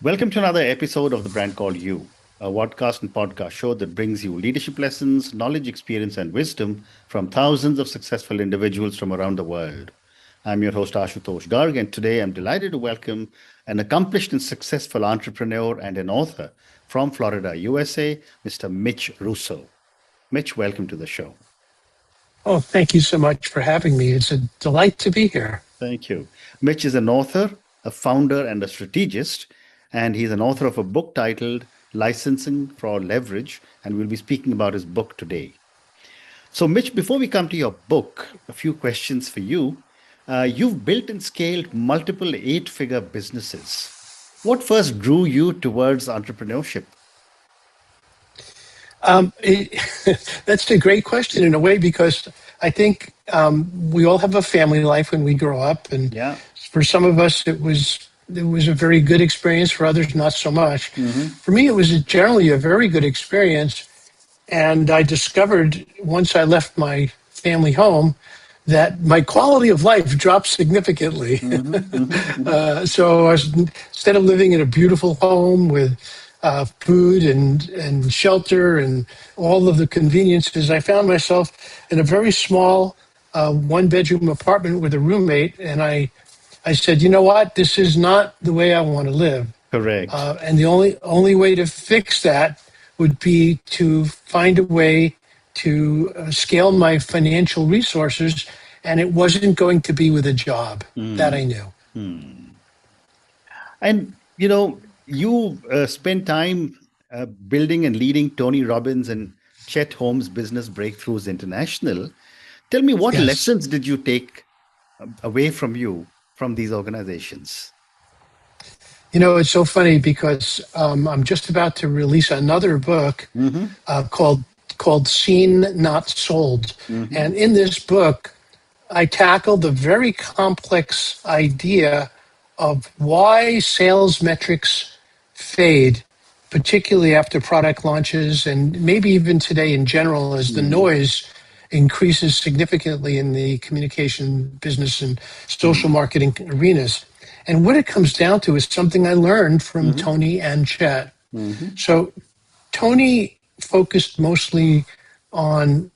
Welcome to another episode of The Brand Called You, a podcast and podcast show that brings you leadership lessons, knowledge, experience, and wisdom from thousands of successful individuals from around the world. I'm your host, Ashutosh Garg, and today I'm delighted to welcome an accomplished and successful entrepreneur and an author from Florida, USA, Mr. Mitch Russo. Mitch, welcome to the show. Oh, thank you so much for having me. It's a delight to be here. Thank you. Mitch is an author, a founder, and a strategist, and he's an author of a book titled Licensing for Leverage, and we'll be speaking about his book today. So, Mitch, before we come to your book, a few questions for you. You've built and scaled multiple eight-figure businesses. What first drew you towards entrepreneurship? That's a great question in a way, because I think we all have a family life when we grow up, and for some of us it was a very good experience. For others, not so much. For me, it was generally a very good experience, and I discovered once I left my family home that my quality of life dropped significantly. So instead of living in a beautiful home with food and shelter and all of the conveniences, I found myself in a very small one-bedroom apartment with a roommate, and I said, you know what, this is not the way I want to live. Correct. And the only way to fix that would be to find a way to scale my financial resources, and it wasn't going to be with a job. That I knew. And, you spent time building and leading Tony Robbins and Chet Holmes Business Breakthroughs International. Tell me, what lessons did you take away from these organizations? It's so funny because I'm just about to release another book called Seen Not Sold. And in this book, I tackled the very complex idea of why sales metrics fade, particularly after product launches, and maybe even today in general, as the noise increases significantly in the communication business and social marketing arenas. And what it comes down to is something I learned from Tony and Chet. So Tony focused mostly on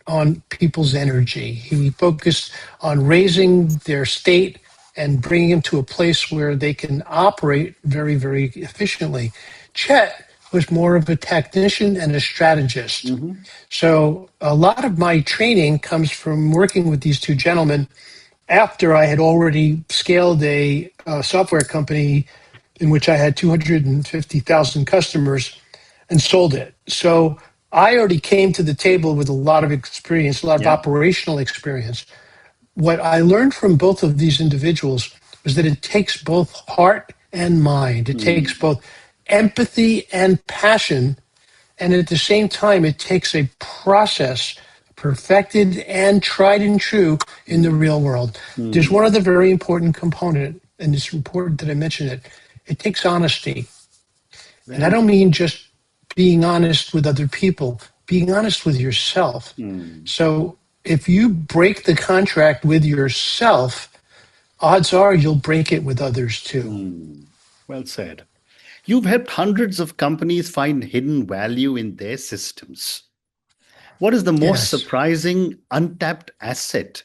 people's energy. He focused on raising their state and bringing them to a place where they can operate very, very efficiently. Chet was more of a technician and a strategist. So a lot of my training comes from working with these two gentlemen after I had already scaled a software company in which I had 250,000 customers and sold it. So I already came to the table with a lot of experience, a lot of operational experience. What I learned from both of these individuals was that it takes both heart and mind. It takes both empathy and passion. And at the same time, it takes a process perfected and tried and true in the real world. There's one other very important component, and it's important that I mention it. It takes honesty. And I don't mean just being honest with other people, being honest with yourself. So if you break the contract with yourself, odds are you'll break it with others too. Well said. You've helped hundreds of companies find hidden value in their systems. What is the most surprising untapped asset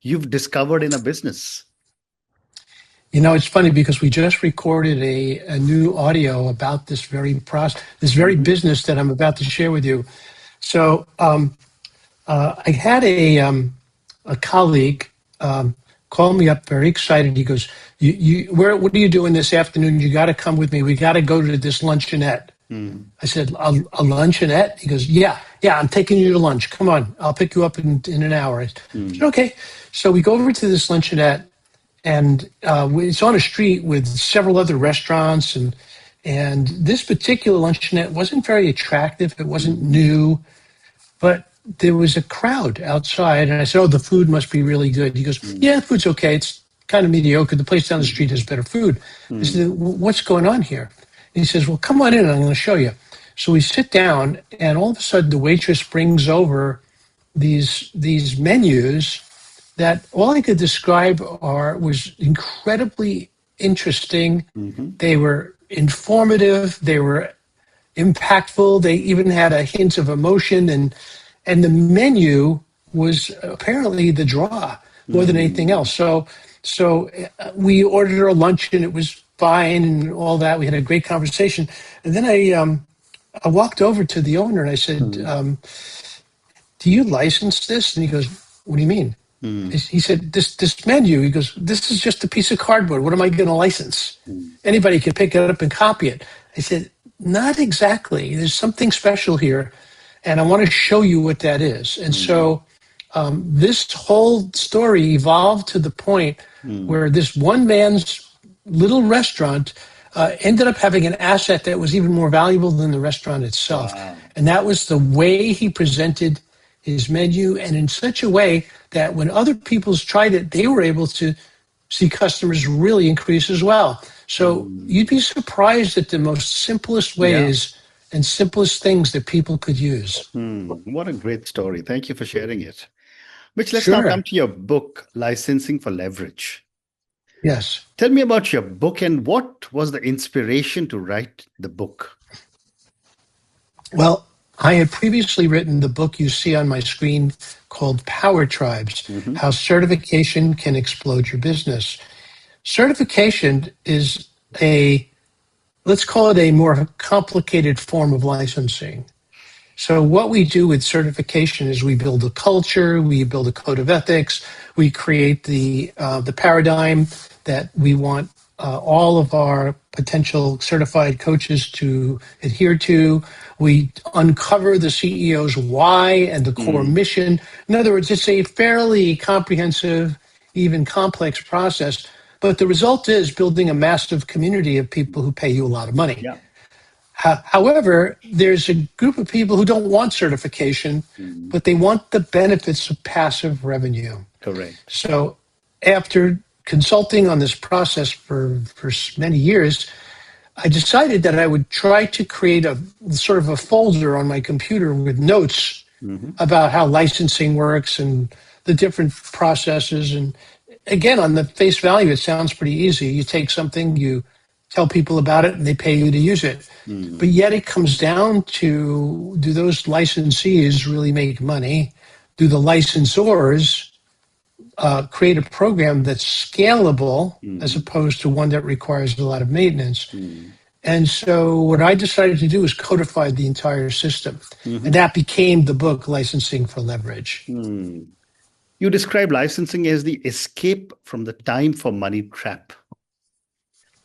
you've discovered in a business? It's funny because we just recorded a new audio about this very process, this very business that I'm about to share with you. So I had a colleague call me up very excited. He goes, what are you doing this afternoon? You got to come with me. We got to go to this luncheonette. I said, a luncheonette? He goes, yeah, I'm taking you to lunch. Come on, I'll pick you up in an hour. I said, okay. So we go over to this luncheonette, and it's on a street with several other restaurants, and this particular luncheonette wasn't very attractive. It wasn't new, but there was a crowd outside, and I said, oh, the food must be really good. He goes, yeah, the food's okay. It's kind of mediocre. The place down the street has better food. I said, what's going on here? And he says, well, come on in, I'm going to show you. So we sit down, and all of a sudden the waitress brings over these menus that all I could describe was incredibly interesting. They were informative. They were impactful. They even had a hint of emotion, and the menu was apparently the draw more than anything else. So we ordered our lunch, and it was fine and all that. We had a great conversation, and then I walked over to the owner and I said, "Do you license this?" And he goes, "What do you mean?" He said, "This menu." He goes, "This is just a piece of cardboard. What am I going to license? Anybody can pick it up and copy it." I said, "Not exactly. There's something special here, and I want to show you what that is." And so this whole story evolved to the point where this one man's little restaurant ended up having an asset that was even more valuable than the restaurant itself. Wow. And that was the way he presented his menu, and in such a way that when other people's tried it, they were able to see customers really increase as well. So you'd be surprised at the most simplest ways and simplest things that people could use. What a great story. Thank you for sharing it. Mitch, let's now Sure. come to your book, Licensing for Leverage. Yes. Tell me about your book and what was the inspiration to write the book? Well, I had previously written the book you see on my screen called Power Tribes, How Certification Can Explode Your Business. Certification is let's call it a more complicated form of licensing. So what we do with certification is we build a culture, we build a code of ethics, we create the paradigm that we want all of our potential certified coaches to adhere to. We uncover the CEO's why and the core mission. In other words, it's a fairly comprehensive, even complex process, but the result is building a massive community of people who pay you a lot of money. Yeah. However, there's a group of people who don't want certification, but they want the benefits of passive revenue. Correct. So after consulting on this process for many years, I decided that I would try to create a sort of a folder on my computer with notes about how licensing works and the different processes. And again, on the face value, it sounds pretty easy. You take something, you tell people about it, and they pay you to use it. But yet it comes down to, do those licensees really make money? Do the licensors create a program that's scalable as opposed to one that requires a lot of maintenance? And so what I decided to do is codify the entire system. And that became the book, Licensing for Leverage. You describe licensing as the escape from the time for money trap.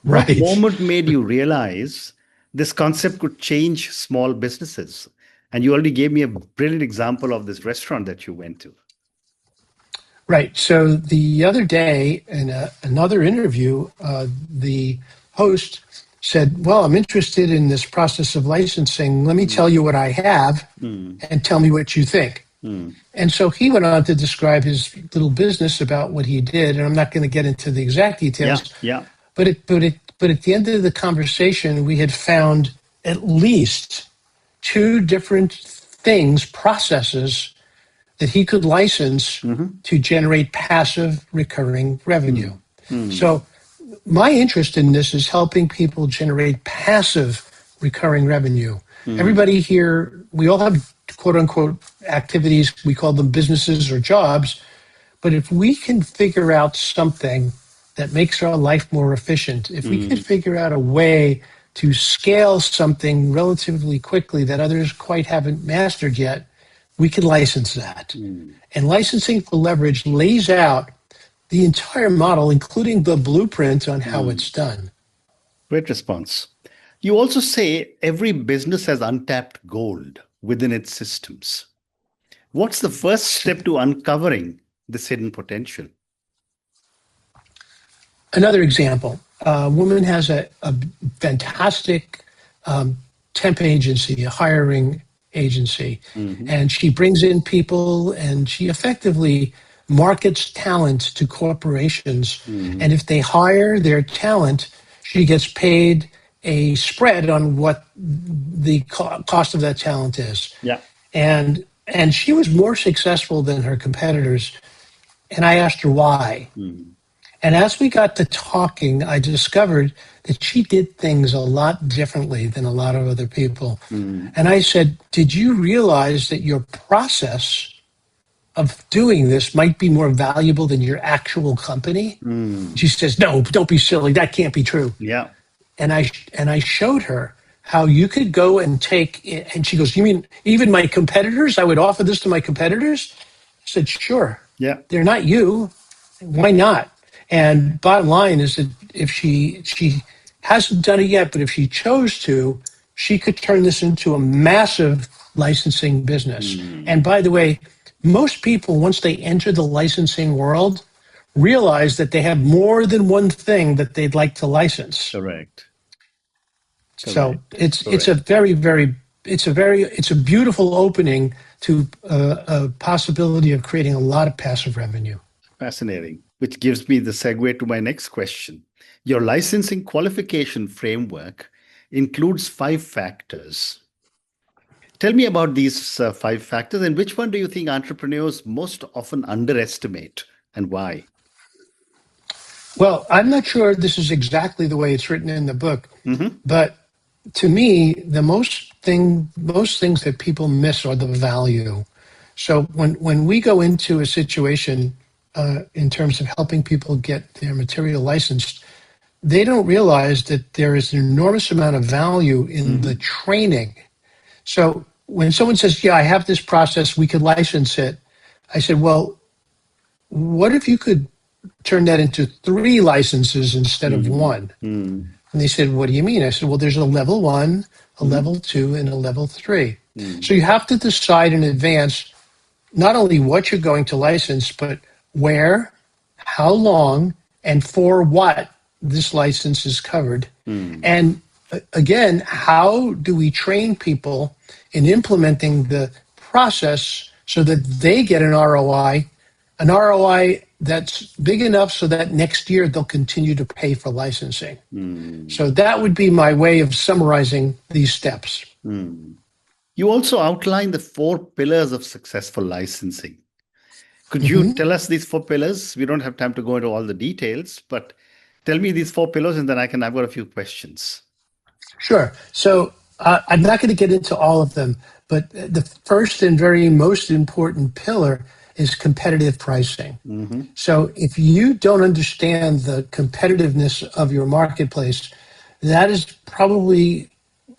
Right. What moment made you realize this concept could change small businesses? And you already gave me a brilliant example of this restaurant that you went to. Right. So the other day in another interview, the host said, "Well, I'm interested in this process of licensing. Let me tell you what I have and tell me what you think." And so he went on to describe his little business about what he did. And I'm not going to get into the exact details. Yeah. But at the end of the conversation, we had found at least two different things, processes that he could license to generate passive recurring revenue. So my interest in this is helping people generate passive recurring revenue. Everybody here, we all have quote unquote activities. We call them businesses or jobs. But if we can figure out something that makes our life more efficient, if we could figure out a way to scale something relatively quickly that others quite haven't mastered yet, we could license that. And Licensing for Leverage lays out the entire model, including the blueprint on how it's done. Great response. You also say every business has untapped gold within its systems. What's the first step to uncovering this hidden potential? Another example, a woman has a fantastic temp agency, a hiring agency, and she brings in people and she effectively markets talent to corporations. And if they hire their talent, she gets paid a spread on what the cost of that talent is. Yeah. And she was more successful than her competitors. And I asked her why. And as we got to talking, I discovered that she did things a lot differently than a lot of other people. And I said, did you realize that your process of doing this might be more valuable than your actual company? She says, no, don't be silly. That can't be true. Yeah. And I showed her how you could go and take it. And she goes, you mean even my competitors? I would offer this to my competitors? I said, sure. Yeah. They're not you. Why not? And bottom line is that if she hasn't done it yet, but if she chose to, she could turn this into a massive licensing business. And by the way, most people, once they enter the licensing world, realize that they have more than one thing that they'd like to license. Correct. So it's a beautiful opening to a possibility of creating a lot of passive revenue. Fascinating. Which gives me the segue to my next question. Your licensing qualification framework includes 5 factors. Tell me about these 5 factors, and which one do you think entrepreneurs most often underestimate, and why? Well, I'm not sure this is exactly the way it's written in the book, but to me, most things that people miss are the value. So when we go into a situation in terms of helping people get their material licensed, they don't realize that there is an enormous amount of value in the training. So when someone says, yeah, I have this process, we could license it, I said, well, what if you could turn that into 3 licenses instead of 1? And they said, what do you mean? I said, well, there's a level 1, a level 2, and a level 3. So you have to decide in advance not only what you're going to license, but where, how long, and for what this license is covered. And again, how do we train people in implementing the process so that they get an ROI that's big enough so that next year they'll continue to pay for licensing. So that would be my way of summarizing these steps. You also outline the 4 pillars of successful licensing. Could you tell us these 4 pillars? We don't have time to go into all the details, but tell me these 4 pillars, and then I've got a few questions. Sure. So I'm not going to get into all of them, but the first and very most important pillar is competitive pricing. So if you don't understand the competitiveness of your marketplace, that is probably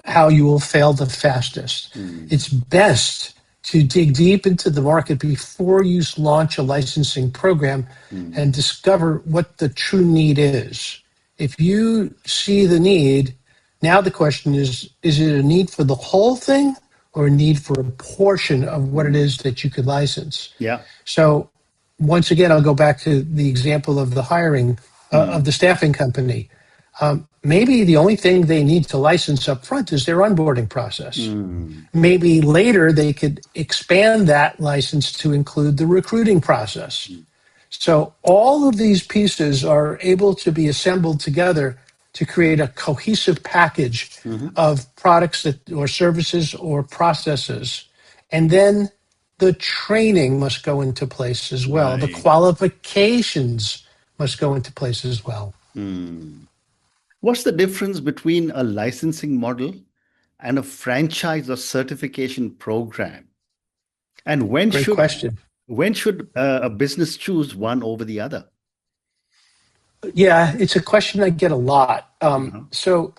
how you will fail the fastest. It's best to dig deep into the market before you launch a licensing program and discover what the true need is. If you see the need, now the question is it a need for the whole thing or a need for a portion of what it is that you could license? Yeah. So once again, I'll go back to the example of the hiring of the staffing company. Maybe the only thing they need to license up front is their onboarding process. Maybe later they could expand that license to include the recruiting process. So all of these pieces are able to be assembled together to create a cohesive package of products or services or processes. And then the training must go into place as well. Right. The qualifications must go into place as well. What's the difference between a licensing model and a franchise or certification program? And when Great question. When should a business choose one over the other? Yeah, it's a question I get a lot. So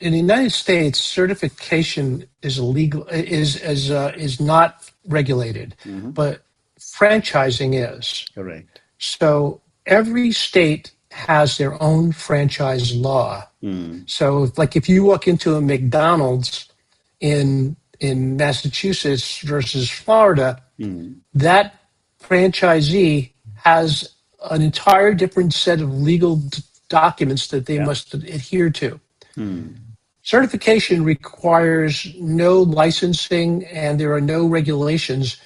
in the United States, certification is illegal, is not regulated, but franchising is. Correct. So every state has their own franchise law. So like if you walk into a McDonald's in Massachusetts versus Florida, that franchisee has an entire different set of legal documents that they must adhere to. Certification requires no licensing and there are no regulations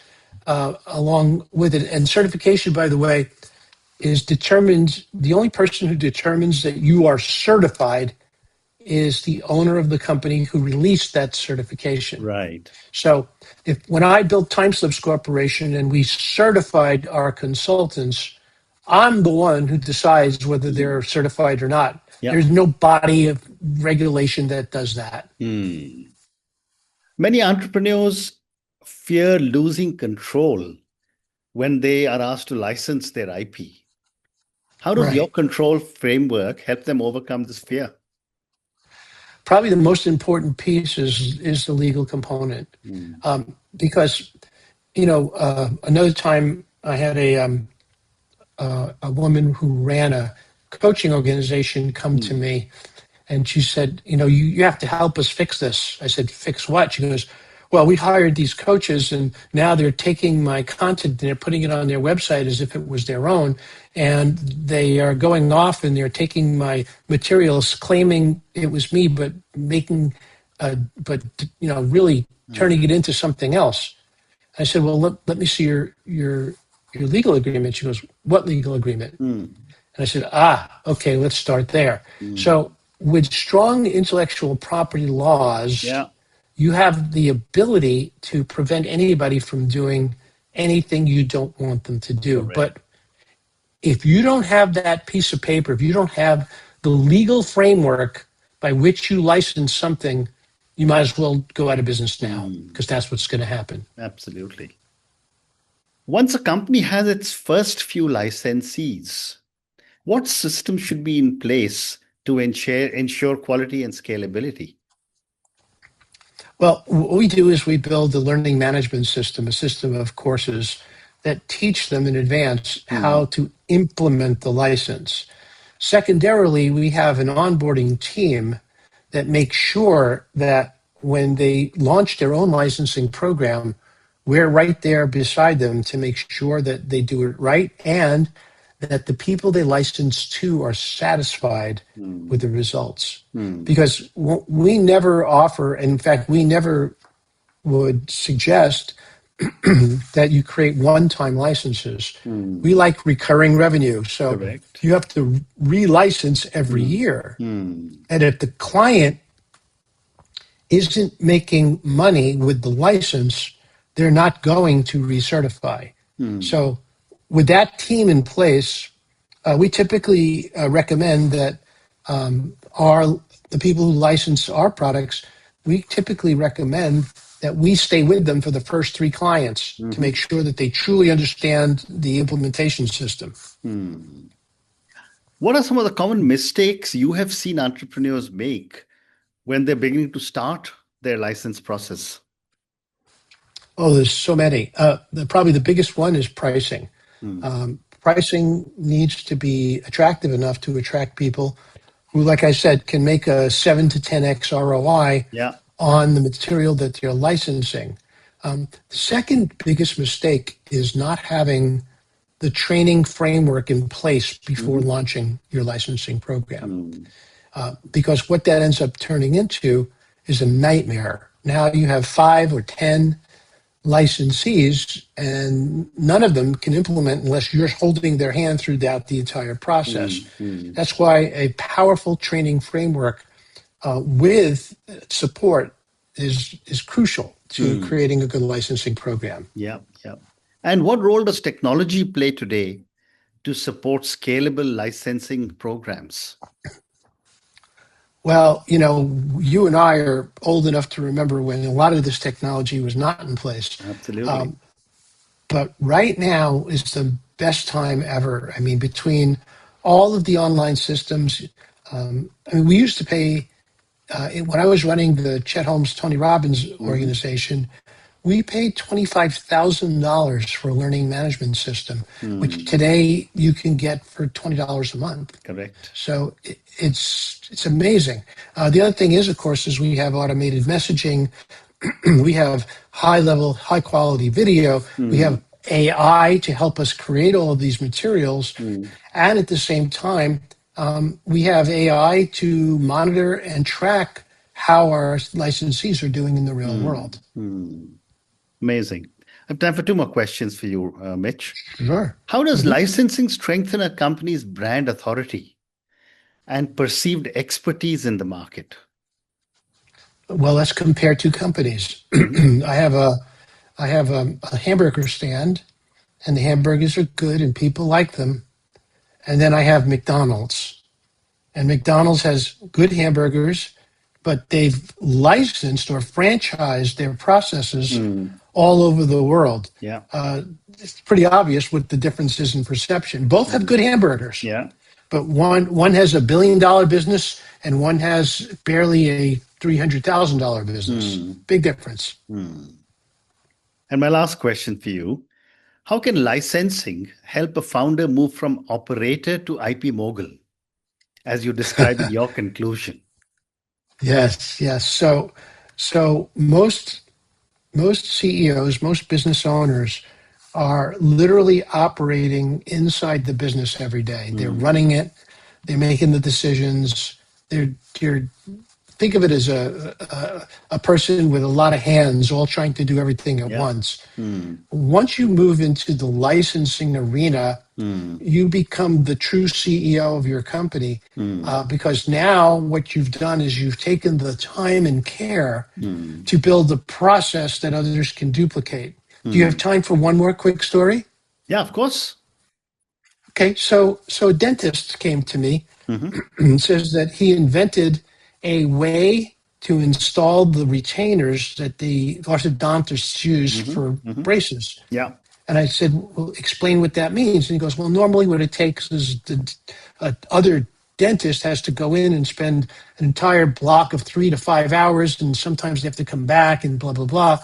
along with it. And certification, by the way, is determined, the only person who determines that you are certified is the owner of the company who released that certification. Right. So when I built Timeslips Corporation and we certified our consultants, I'm the one who decides whether they're certified or not. Yeah. There's no body of regulation that does that. Many entrepreneurs fear losing control when they are asked to license their IP. How does your Right. control framework help them overcome this fear? Probably the most important piece is the legal component, because another time I had a woman who ran a coaching organization come to me, and she said, you have to help us fix this. I said, fix what? She goes, well, we hired these coaches, and now they're taking my content and they're putting it on their website as if it was their own, and they are going off and they're taking my materials, claiming it was me, but really turning it into something else. I said, well, let me see your legal agreement. She goes, what legal agreement? And I said, okay, let's start there. So with strong intellectual property laws, you have the ability to prevent anybody from doing anything you don't want them to do. Correct. But if you don't have that piece of paper, if you don't have the legal framework by which you license something, you might as well go out of business now, because that's what's going to happen. Absolutely. Once a company has its first few licensees, what system should be in place to ensure quality and scalability? Well, what we do is we build a learning management system, a system of courses that teach them in advance how to implement the license. Secondarily, we have an onboarding team that makes sure that when they launch their own licensing program, we're right there beside them to make sure that they do it right and that the people they license to are satisfied with the results. Because we never offer, and in fact, we never would suggest that you create one-time licenses. We like recurring revenue. So Correct. you have to relicense every year. And if the client isn't making money with the license, they're not going to recertify. So with that team in place, we typically recommend that the people who license our products, we typically recommend that we stay with them for the first 3 clients to make sure that they truly understand the implementation system. What are some of the common mistakes you have seen entrepreneurs make when they're beginning to start their license process? Oh, there's so many. Probably the biggest one is pricing. Pricing needs to be attractive enough to attract people who, like I said, can make a 7 to 10x ROI on the material that they're licensing. The second biggest mistake is not having the training framework in place before launching your licensing program. Because what that ends up turning into is a nightmare. Now you have 5 or 10 licensees, and none of them can implement unless you're holding their hand throughout the entire process. That's why a powerful training framework with support is crucial to creating a good licensing program. Yeah. And what role does technology play today to support scalable licensing programs? Well, you and I are old enough to remember when a lot of this technology was not in place. Absolutely. But right now is the best time ever. I mean, between all of the online systems, we used to pay, when I was running the Chet Holmes, Tony Robbins organization, we paid $25,000 for a learning management system, which today you can get for $20 a month. Correct. So it's amazing. The other thing is, of course, is we have automated messaging. We have high quality video. We have AI to help us create all of these materials. And at the same time, we have AI to monitor and track how our licensees are doing in the real world. Amazing. I have time for 2 more questions for you, Mitch. Sure. How does licensing strengthen a company's brand authority and perceived expertise in the market? Well, let's compare 2 companies. I have a hamburger stand, and the hamburgers are good, and people like them. And then I have McDonald's. And McDonald's has good hamburgers, but they've licensed or franchised their processes all over the world. Yeah. It's pretty obvious what the difference is in perception. Both have good hamburgers, Yeah. but one has $1 billion business and one has barely a $300,000 business. Big difference. And my last question for you, how can licensing help a founder move from operator to IP mogul, as you describe in your conclusion? Yes, yes. So most CEOs, most business owners are literally operating inside the business every day. They're running it, they're making the decisions. They're think of it as a person with a lot of hands all trying to do everything at once. Once you move into the licensing arena, you become the true CEO of your company, because now what you've done is you've taken the time and care to build a process that others can duplicate. Do you have time for one more quick story? Yeah, of course. Okay, so a dentist came to me and says that he invented a way to install the retainers that the orthodontists use for braces. Yeah. And I said, well, explain what that means. And he goes, well, normally what it takes is the other dentist has to go in and spend an entire block of 3 to 5 hours, and sometimes they have to come back and blah, blah, blah.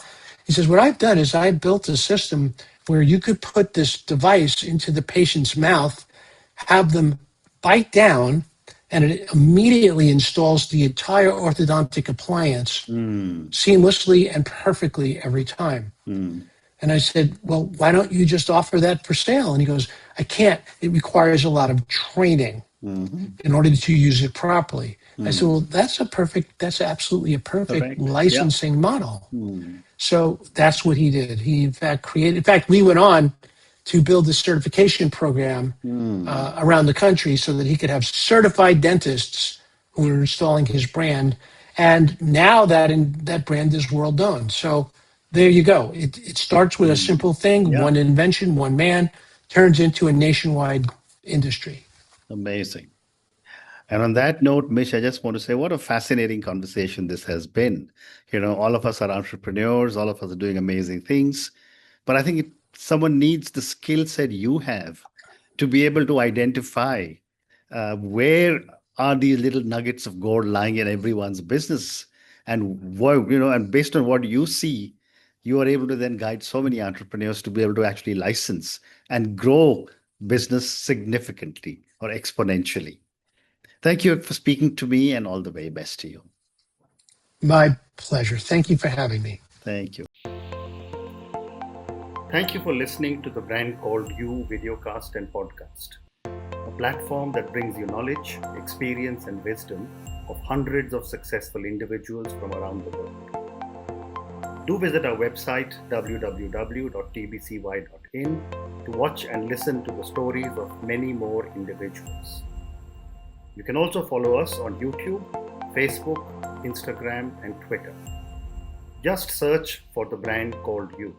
He says, what I've done is I built a system where you could put this device into the patient's mouth, have them bite down, and it immediately installs the entire orthodontic appliance seamlessly and perfectly every time. And I said, well, why don't you just offer that for sale? And he goes, I can't. It requires a lot of training in order to use it properly. I said, well, that's absolutely a perfect Correct. licensing model. So that's what he did. He, in fact, we went on to build a certification program around the country so that he could have certified dentists who are installing his brand. And now that brand is world known. So there you go. It starts with a simple thing, one invention, one man, turns into a nationwide industry. Amazing. And on that note, Mitch, I just want to say what a fascinating conversation this has been. All of us are entrepreneurs, all of us are doing amazing things. But I think someone needs the skill set you have to be able to identify where are these little nuggets of gold lying in everyone's business. And and based on what you see, you are able to then guide so many entrepreneurs to be able to actually license and grow business significantly or exponentially. Thank you for speaking to me, and all the very best to you. My pleasure. Thank you for having me. Thank you. Thank you for listening to the Brand Called You videocast and podcast, a platform that brings you knowledge, experience, and wisdom of hundreds of successful individuals from around the world. Do visit our website www.tbcy.in to watch and listen to the stories of many more individuals. You can also follow us on YouTube, Facebook, Instagram, and Twitter. Just search for the Brand Called You.